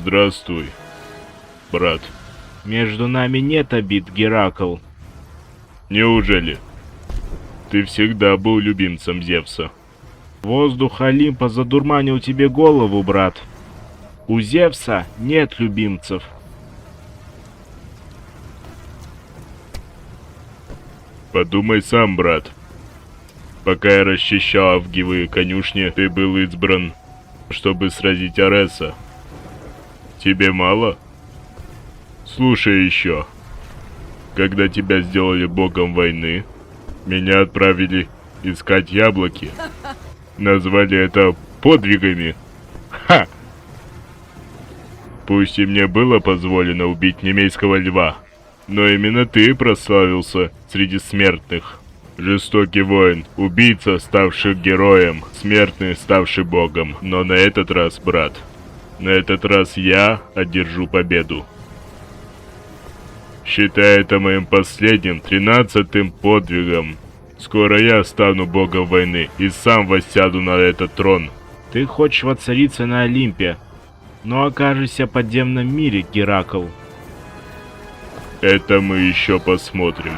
Здравствуй, брат. Между нами нет обид, Геракл. Неужели? Ты всегда был любимцем Зевса. Воздух Олимпа задурманил тебе голову, брат. У Зевса нет любимцев. Подумай сам, брат. Пока я расчищал авгиевые конюшни, ты был избран, чтобы сразить Ареса. Тебе мало? Слушай еще. Когда тебя сделали богом войны, меня отправили искать яблоки. Назвали это подвигами. Ха! Пусть и мне было позволено убить немейского льва, но именно ты прославился среди смертных. Жестокий воин, убийца, ставший героем, смертный, ставший богом. Но на этот раз, брат, на этот раз я одержу победу. Считай это моим последним, 13-м подвигом. Скоро я стану богом войны и сам воссяду на этот трон. Ты хочешь воцариться на Олимпе, но окажешься в подземном мире, Геракл. Это мы еще посмотрим.